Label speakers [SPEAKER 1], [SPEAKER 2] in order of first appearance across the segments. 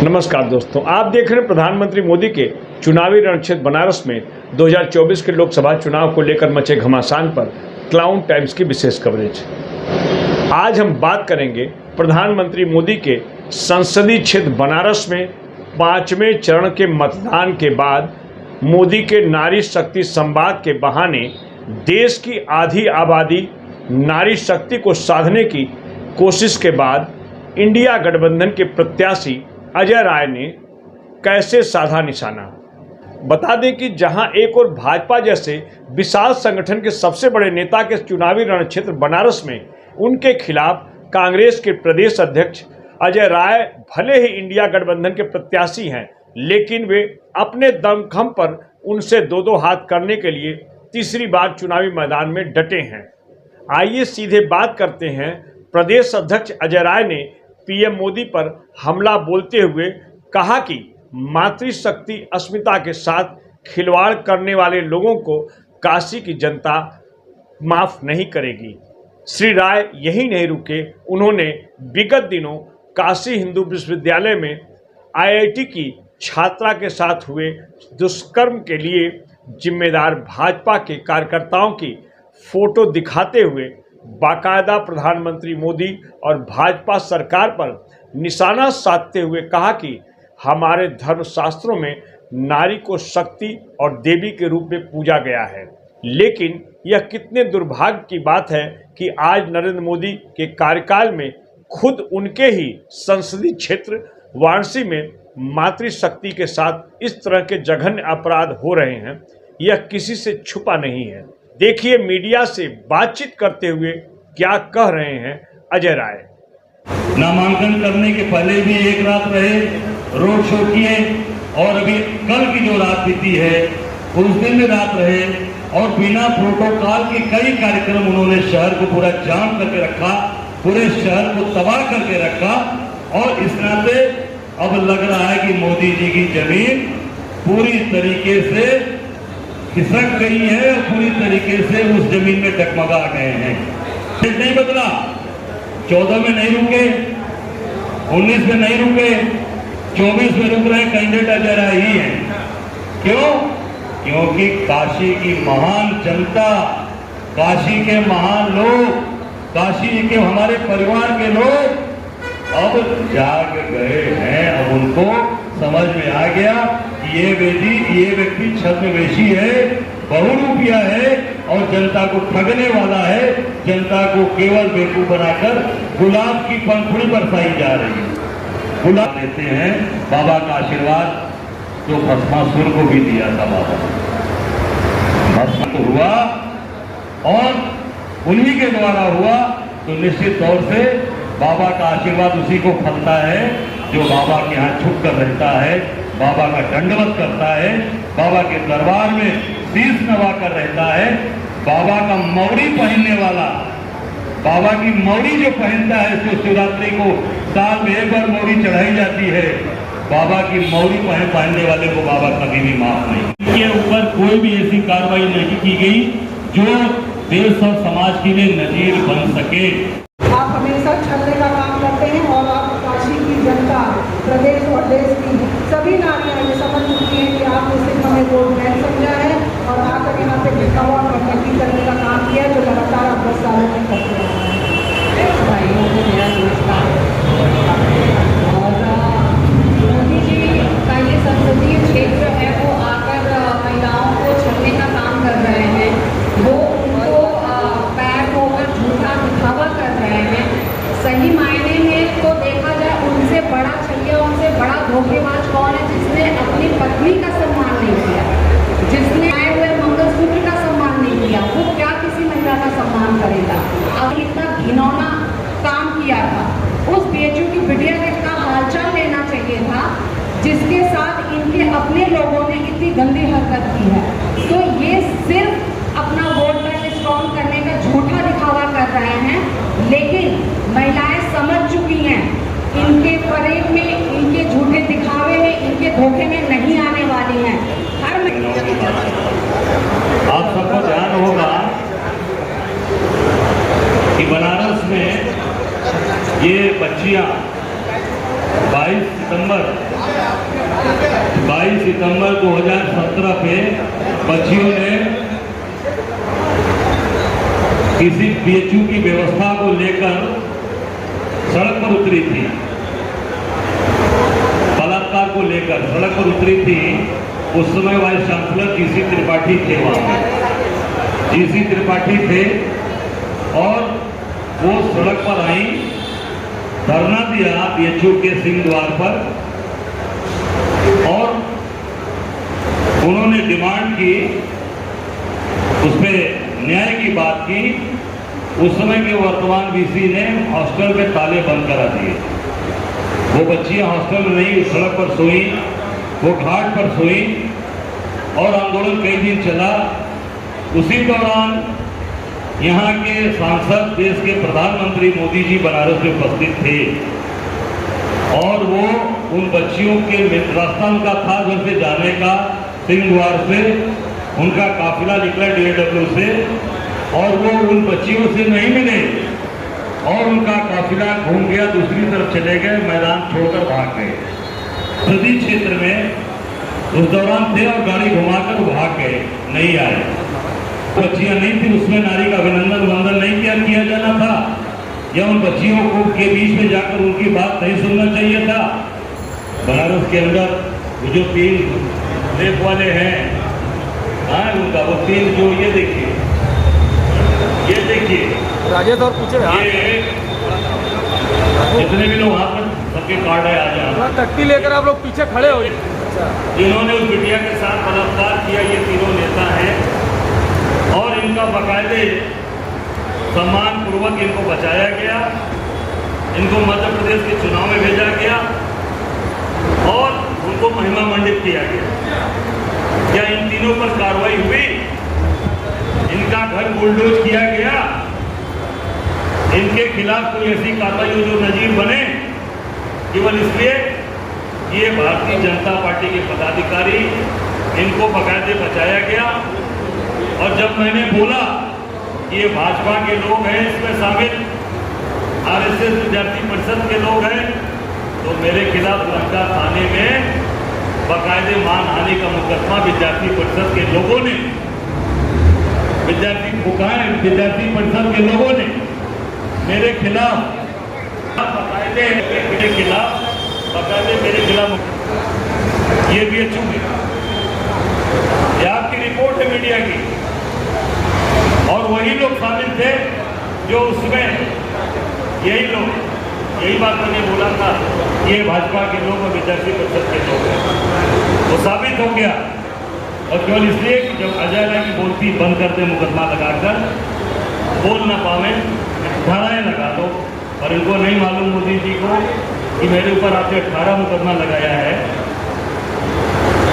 [SPEAKER 1] नमस्कार दोस्तों, आप देख रहे हैं प्रधानमंत्री मोदी के चुनावी रणक्षेत्र बनारस में 2024 के लोकसभा चुनाव को लेकर मचे घमासान पर क्लाउन टाइम्स की विशेष कवरेज। आज हम बात करेंगे प्रधानमंत्री मोदी के संसदीय क्षेत्र बनारस में 5वें चरण के मतदान के बाद मोदी के नारी शक्ति संवाद के बहाने देश की आधी आबादी नारी शक्ति को साधने की कोशिश के बाद इंडिया गठबंधन के प्रत्याशी अजय राय ने कैसे साधा निशाना। बता दें कि जहां एक और भाजपा जैसे विशाल संगठन के सबसे बड़े नेता के चुनावी रणक्षेत्र बनारस में उनके खिलाफ कांग्रेस के प्रदेश अध्यक्ष अजय राय भले ही इंडिया गठबंधन के प्रत्याशी हैं, लेकिन वे अपने दमखम पर उनसे दो हाथ करने के लिए तीसरी बार चुनावी मैदान में डटे हैं। आइए सीधे बात करते हैं। प्रदेश अध्यक्ष अजय राय ने पीएम मोदी पर हमला बोलते हुए कहा कि मातृशक्ति अस्मिता के साथ खिलवाड़ करने वाले लोगों को काशी की जनता माफ नहीं करेगी। श्री राय यही नहीं रुके, उन्होंने विगत दिनों काशी हिंदू विश्वविद्यालय में आईआईटी की छात्रा के साथ हुए दुष्कर्म के लिए जिम्मेदार भाजपा के कार्यकर्ताओं की फोटो दिखाते हुए बाकायदा प्रधानमंत्री मोदी और भाजपा सरकार पर निशाना साधते हुए कहा कि हमारे धर्मशास्त्रों में नारी को शक्ति और देवी के रूप में पूजा गया है। लेकिन यह कितने दुर्भाग्य की बात है कि आज नरेंद्र मोदी के कार्यकाल में खुद उनके ही संसदीय क्षेत्र वाराणसी में मातृशक्ति के साथ इस तरह के जघन्य अपराध हो रहे हैं। यह किसी से छुपा नहीं है। देखिए मीडिया से बातचीत करते हुए क्या कह रहे हैं अजय राय।
[SPEAKER 2] नामांकन करने के पहले भी एक रात रहे, रोड शो किए और अभी कल की जो रात बीती है उस दिन भी रात रहे और बिना प्रोटोकॉल के कई कार्यक्रम उन्होंने शहर को पूरा जाम करके रखा, पूरे शहर को तबाह करके रखा। और इस नाते अब लग रहा है कि मोदी जी की जमीन पूरी तरीके से खिसक गई है और पूरी तरीके से उस जमीन में डगमगा गए हैं। नहीं बदला, 14 में नहीं रुके, 19 में नहीं रुके, 24 में रुक रहे कैंडिडेट अजय राय ही हैं। क्यों? क्योंकि काशी की महान जनता, काशी के महान लोग, काशी के हमारे परिवार के लोग अब जाग गए हैं। अब उनको समझ में आ गया कि ये व्यक्ति छद्मवेशी है, बहुरूपिया है और जनता को ठगने वाला है। जनता को केवल बेवकूफ बनाकर गुलाब की पंखुड़ी बरसाई जा रही है। गुलाब देते हैं बाबा का आशीर्वाद जो भस्मासुर को भी दिया था। बाबा भस्म तो हुआ और उन्हीं के द्वारा हुआ, तो निश्चित तौर से बाबा का आशीर्वाद उसी को फलता है जो बाबा के यहाँ छुप कर रहता है, बाबा का दंडवत करता है, बाबा के दरबार में शीश नवा कर रहता है। बाबा का मौरी पहनने वाला, बाबा की मौरी जो पहनता है, जो शिवरात्रि को साल में एक बार मौरी चढ़ाई जाती है, बाबा की मौरी पहनने वाले को बाबा कभी भी माफ नहीं। इनके ऊपर कोई भी ऐसी कार्रवाई नहीं की गई जो देश और समाज के लिए नजीर बन सके।
[SPEAKER 3] आप हमेशा छलने का काम करते हैं और आप काशी की जनता, प्रदेश और देश की सभी नारियां ये समझ चुकी हैं कि आपने सिर्फ हमें वोट बैंक समझा है और आकर यहाँ पे दिखावा और प्रगति करने का काम किया जो लगातार आप 10 सालों में करते रहे हैं। भाइयों को मेरा नमस्कार। और मोदी जी का ये संसदीय क्षेत्र है वो आकर महिलाओं को छलने का काम कर रहे हैं। वो उनको पैक होकर झूठा दिखावा कर रहे हैं। सही मायने में तो देखा जाए उनसे बड़ा छलिया, उनसे बड़ा धोखेबाज कौन है जिसने अपनी पत्नी का सम्मान नहीं किया, जिसने आए हुए मंगलसूत्र का सम्मान नहीं किया। वो क्या किसी महिला का सम्मान करेगा? अब इतना घिनौना काम किया था, उस बेचू की बिटिया का इतना हालचाल लेना चाहिए था जिसके साथ इनके अपने लोगों ने इतनी गंदी हरकत की है। तो ये सिर्फ अपना वोट बैंक स्ट्रॉन्ग करने का झूठा दिखावा कर रहे हैं, लेकिन महिलाएं समझ चुकी हैं इनके परेड में, इनके झूठे दिखावे में, इनके धोखे में नहीं आने वाली हैं। हर
[SPEAKER 2] आप सबको ध्यान होगा कि बनारस में ये बच्चियां 22 सितंबर 2017 पे बच्चियों ने किसी बीएचयू की व्यवस्था को लेकर सड़क पर उतरी थी, बलात्कार को लेकर सड़क पर उतरी थी। उस समय वाइस चांसलर जीसी त्रिपाठी थे, वहां जीसी त्रिपाठी थे और वो सड़क पर आई, धरना दिया बीएचयू के सिंह द्वार पर और उन्होंने डिमांड की, उस पर न्याय की बात की। उस समय के वर्तमान वीसी ने हॉस्टल में ताले बंद करा दिए। वो बच्चियां हॉस्टल में नहीं, सड़क पर सोई, वो घाट पर सोई और आंदोलन कई दिन चला। उसी दौरान यहाँ के सांसद, देश के प्रधानमंत्री मोदी जी बनारस में उपस्थित थे और वो उन बच्चियों के रास्ता उनका था घर से जाने का, सिंह द्वार से उनका काफिला निकला DAW से और वो उन बच्चियों से नहीं मिले और उनका काफिला घूम गया, दूसरी तरफ चले गए, मैदान छोड़कर भाग गए। सदी क्षेत्र में उस दौरान थे और गाड़ी घुमाकर भाग गए, नहीं आए। बच्चियां नहीं थी, उसमें नारी का अभिनंदन वंदन नहीं किया जाना था या उन बच्चियों को के बीच में जाकर उनकी बात नहीं सुनना चाहिए था। बनारस के अंदर जो 3 लेप वाले हैं, उनका वो 3 जो ये देखिए
[SPEAKER 4] राजेश और पूछे
[SPEAKER 2] जितने भी लोग हाथ में सबके कार्ड है, आ जाए।
[SPEAKER 4] तख्ती लेकर आप लोग पीछे खड़े हो।
[SPEAKER 2] जिन्होंने उस बिटिया के साथ बलात्कार किया, ये तीनों नेता हैं और इनका बाकायदे सम्मान पूर्वक इनको बचाया गया, इनको मध्य प्रदेश के चुनाव में भेजा गया और उनको महिमा मंडित किया गया। क्या इन तीनों पर कार्रवाई हुई? इनका घर बुलडोज किया गया? इनके खिलाफ कोई ऐसी कार्रवाई हो जो नजीर बने? केवल इसलिए ये भारतीय जनता पार्टी के पदाधिकारी, इनको बाकायदे बचाया गया। और जब मैंने बोला कि ये भाजपा के लोग हैं, इसमें शामिल RSS विद्यार्थी परिषद के लोग हैं, तो मेरे खिलाफ लंका थाने में बाकायदे मानहानि का मुकदमा विद्यार्थी परिषद के लोगों ने, विद्यार्थी परिषद के लोगों ने मेरे खिलाफ बाकायदे मेरे खिलाफ ये भी चूक है। ये आपकी रिपोर्ट है मीडिया की और वही लोग शामिल थे जो उसमें, यही बात मैंने बोला था, ये भाजपा के लोग और विद्यार्थी परिषद के लोग हैं। वो साबित हो गया और केवल इसलिए कि जब अजय राय की बोलती बंद करते मुकदमा लगाकर, बोल ना पावे, धाराएं लगा दो। और इनको नहीं मालूम मोदी जी को कि मेरे ऊपर आपने 18 मुकदमा लगाया है,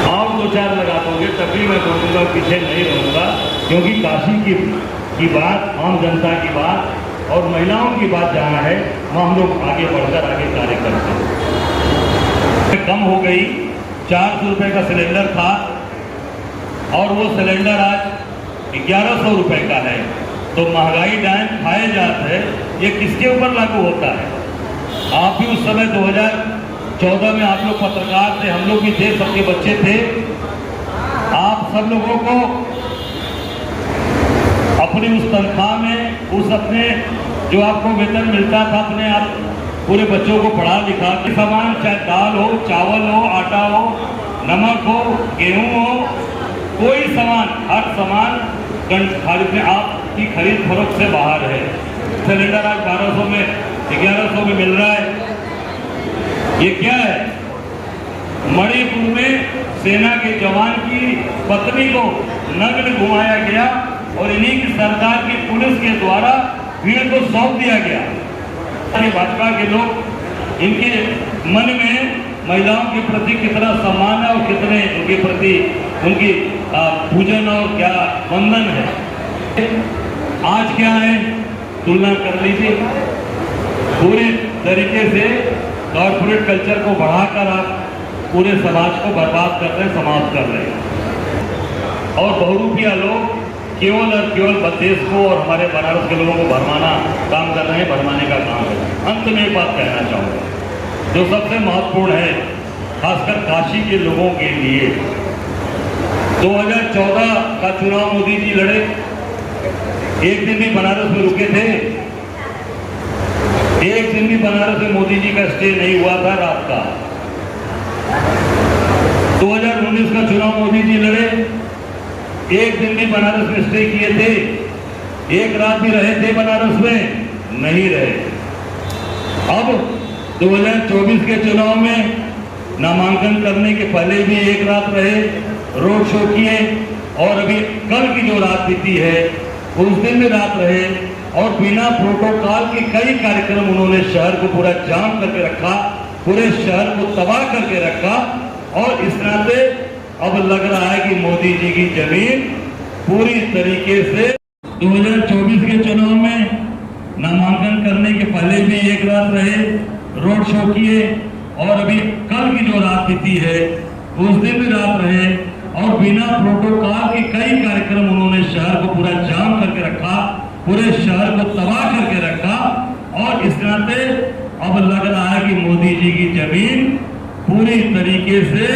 [SPEAKER 2] आप 2-4 लगा दोगे तभी मैं बोलूँगा, पीछे नहीं रहूँगा। क्योंकि काशी की बात, आम जनता की बात और महिलाओं की बात जहाँ है, वहाँ हम लोग आगे बढ़कर आगे कार्य करते हैं। कम हो गई, 400 रुपये का सिलेंडर था और वो सिलेंडर आज 1100 रुपये का है। तो महंगाई डायन खाए जाते हैं, ये किसके ऊपर लागू होता है? आप भी उस समय 2014 में आप लोग पत्रकार थे, हम लोग भी थे, सबके बच्चे थे। आप सब लोगों को अपनी उस तनख्वाह में, उस अपने जो आपको वेतन मिलता था, अपने आप पूरे बच्चों को पढ़ा लिखा के सामान, चाहे दाल हो, चावल हो, आटा हो, नमक हो, गेहूं हो, कोई सामान, हर सामान खरीद में आपकी खरीद फरोख्त से बाहर है। सिलेंडर आज 1100 में मिल रहा है। ये क्या है? मणिपुर में सेना के जवान की पत्नी को नग्न घुमाया गया और इन्हीं की सरकार की पुलिस के द्वारा भीड़ को सौंप दिया गया। भाजपा के लोग, इनके मन में महिलाओं के प्रति कितना सम्मान है और कितने उनके प्रति उनकी पूजन और क्या वंदन है। आज क्या है, तुलना कर लीजिए। पूरे तरीके से कॉर्पोरेट कल्चर को बढ़ाकर आप पूरे समाज को बर्बाद कर रहे हैं, समाप्त कर रहे हैं। और बहुरूपिया लोग केवल और केवल देश को और हमारे बनारस के लोगों को भरमाना काम कर रहे हैं, भरमाने का काम है। अंत में एक बात कहना चाहूँगा, जो सबसे महत्वपूर्ण है, खासकर काशी के लोगों के लिए। 2014 का चुनाव मोदी जी लड़े, एक दिन भी बनारस में रुके थे, एक दिन भी बनारस में मोदी जी का स्टे नहीं हुआ था रात का। 2019 का चुनाव मोदी जी लड़े, एक दिन भी बनारस में स्टे किए थे, एक रात भी रहे थे बनारस में, नहीं रहे। अब 2024 के चुनाव में नामांकन करने के पहले भी एक रात रहे, रोड शो किए, और अभी कल की जो रात बीती है उस दिन भी रात रहे, और बिना प्रोटोकॉल के कई कार्यक्रम उन्होंने शहर को पूरा जाम करके रखा, पूरे शहर को तबाह करके रखा। और इस नाते अब लग रहा है कि मोदी जी की जमीन पूरी तरीके से 2024 के चुनाव में नामांकन करने के पहले भी एक रात रहे, रोड शो किए, और अभी कल की जो रात बीती है उस दिन भी रात रहे, और बिना प्रोटोकॉल के कई कार्यक्रम उन्होंने शहर को पूरा जाम करके रखा, पूरे शहर को तबाह करके रखा। और इस नाते अब लग रहा है कि मोदी जी की जमीन पूरी तरीके से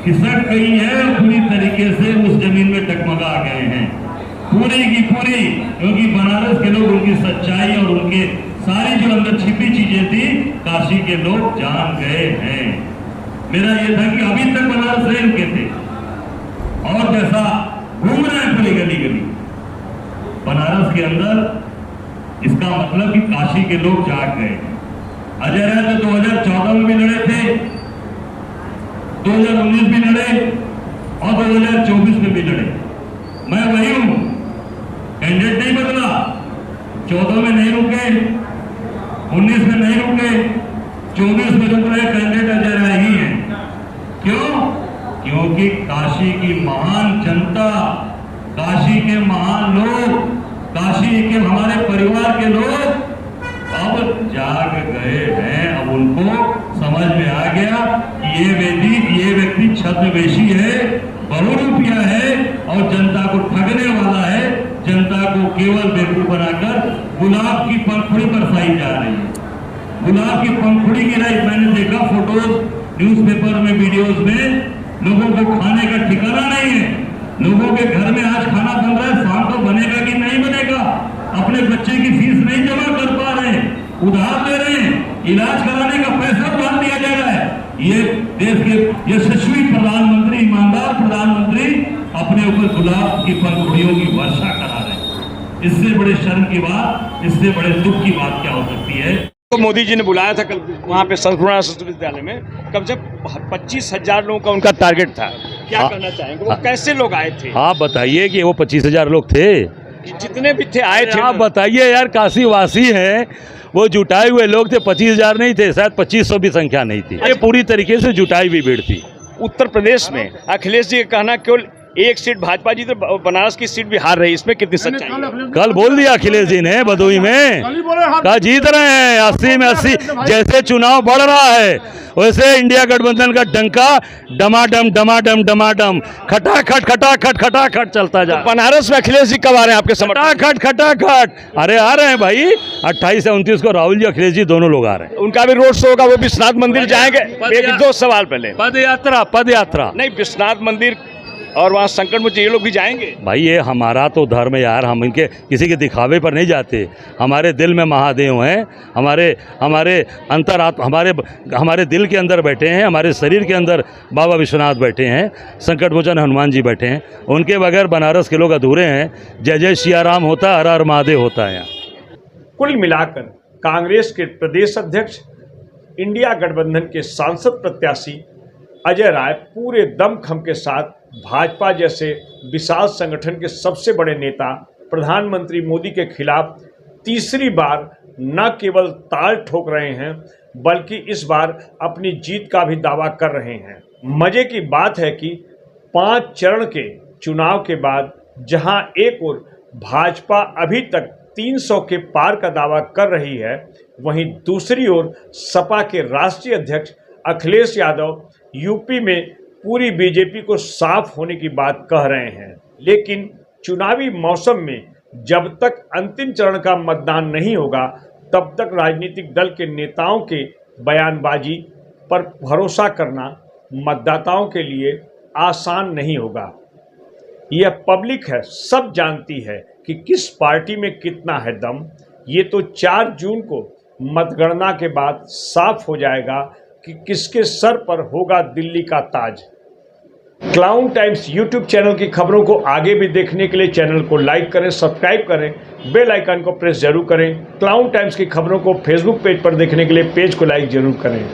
[SPEAKER 2] खिसक गई है, और पूरी तरीके से उस जमीन में डगमगा गए हैं, पूरी की पूरी। क्योंकि बनारस के लोग उनकी सच्चाई और उनके सारी जो अंदर छिपी चीजें थी, काशी के लोग जान गए हैं। मेरा ये था कि अभी तक बनारस नहीं रुके थे, और जैसा घूम रहे हैं पूरी गली गली बनारस के अंदर, इसका मतलब कि काशी के लोग जाग गए हैं। अजय राय तो 2014 में भी लड़े थे, 2019 भी लड़े, और 2024 में भी लड़े। मैं वही हूं, कैंडिडेट नहीं बदला। 14 में नहीं रुके, 19 में नहीं रुके, 24 में रुक रहे कैंडिडेट अजय राय ही है। क्यों? क्योंकि काशी की महान जनता, काशी के महान लोग, काशी के हमारे परिवार के लोग अब जाग गए हैं। अब उनको समझ में आ गया कि ये व्यक्ति छद्मवेशी है, बहुरूपिया है, और जनता को ठगने वाला है, जनता को केवल बेवकूफ बनाकर गुलाब की पंखुड़ी बरसाई जा रही है। गुलाब की पंखुड़ी गिराई, मैंने देखा फोटोज न्यूज़पेपर में, वीडियोज में, लोगों को खाने का ठिकाना नहीं है। लोगों के घर में आज खाना बन रहा है, शाम को बनेगा कि नहीं बनेगा, अपने बच्चे की फीस नहीं जमा कर पा रहे हैं, उधार ले रहे हैं, इलाज कराने का पैसा उधार दिया जा रहा है। ये देश के यशस्वी प्रधानमंत्री, ईमानदार प्रधानमंत्री अपने ऊपर गुलाब की पंखुड़ियों की वर्षा करा रहे हैं। इससे बड़े शर्म की बात, इससे बड़े दुख की बात क्या हो सकती है?
[SPEAKER 1] तो मोदी जी ने बुलाया था कल वहाँ पे संस्कृत विश्वविद्यालय में, कम से कम 25,000 लोगों का उनका टारगेट था। क्या करना चाहेंगे? वो कैसे लोग आए थे?
[SPEAKER 5] आप बताइए कि वो 25,000 लोग थे,
[SPEAKER 1] जितने भी थे आए थे।
[SPEAKER 5] आप बताइए यार, काशी वासी हैं, वो जुटाए हुए लोग थे। 25,000 नहीं थे, शायद 2500 भी संख्या नहीं थी। ये पूरी तरीके से जुटाई हुई भीड़ थी।
[SPEAKER 1] उत्तर प्रदेश में अखिलेश जी का कहना केवल एक सीट भाजपा जी, तो बनारस की सीट भी हार रही, इसमें कितनी सच्चाई है?
[SPEAKER 5] कल बोल दिया अखिलेश जी ने भदोही में, कहा जीत रहे हैं 80 में 80। जैसे चुनाव बढ़ रहा है वैसे इंडिया गठबंधन का डंका डमाडम डमाडम डमाडम खटाखट खटाखट खटाखट चलता जा।
[SPEAKER 1] बनारस में अखिलेश जी कब आ रहे हैं आपके समर्थन?
[SPEAKER 5] खटाखट खटाखट, अरे आ रहे हैं भाई, 28 से 29 को राहुल जी, अखिलेश जी दोनों लोग आ रहे हैं।
[SPEAKER 1] उनका भी रोड शो होगा, वो विश्वनाथ मंदिर जाएंगे। एक दो सवाल पहले,
[SPEAKER 5] पद यात्रा
[SPEAKER 1] नहीं, विश्वनाथ मंदिर और वहाँ संकट मुझे ये लोग भी जाएंगे।
[SPEAKER 5] भाई ये हमारा तो धर्म है यार, हम इनके किसी के दिखावे पर नहीं जाते। हमारे दिल में महादेव हैं, हमारे अंतरात्मा, हमारे दिल के अंदर बैठे हैं, हमारे शरीर के अंदर बाबा विश्वनाथ बैठे हैं, संकट मोचन हनुमान जी बैठे हैं। उनके बगैर बनारस के लोग अधूरे हैं। जय जय सिया राम होता, हर हर महादेव होता है यहाँ।
[SPEAKER 1] कुल मिलाकर कांग्रेस के प्रदेश अध्यक्ष, इंडिया गठबंधन के सांसद प्रत्याशी अजय राय पूरे दमखम के साथ भाजपा जैसे विशाल संगठन के सबसे बड़े नेता प्रधानमंत्री मोदी के खिलाफ तीसरी बार न केवल ताल ठोक रहे हैं, बल्कि इस बार अपनी जीत का भी दावा कर रहे हैं। मजे की बात है कि 5 चरण के चुनाव के बाद जहां एक ओर भाजपा अभी तक 300 के पार का दावा कर रही है, वहीं दूसरी ओर सपा के राष्ट्रीय अध्यक्ष अखिलेश यादव यूपी में पूरी बीजेपी को साफ होने की बात कह रहे हैं। लेकिन चुनावी मौसम में जब तक अंतिम चरण का मतदान नहीं होगा, तब तक राजनीतिक दल के नेताओं के बयानबाजी पर भरोसा करना मतदाताओं के लिए आसान नहीं होगा। यह पब्लिक है, सब जानती है कि किस पार्टी में कितना है दम। ये तो 4 जून को मतगणना के बाद साफ हो जाएगा कि किसके सर पर होगा दिल्ली का ताज। क्लाउन टाइम्स यूट्यूब चैनल की खबरों को आगे भी देखने के लिए चैनल को लाइक करें, सब्सक्राइब करें, बेल आइकन को प्रेस जरूर करें। क्लाउन टाइम्स की खबरों को फेसबुक पेज पर देखने के लिए पेज को लाइक जरूर करें।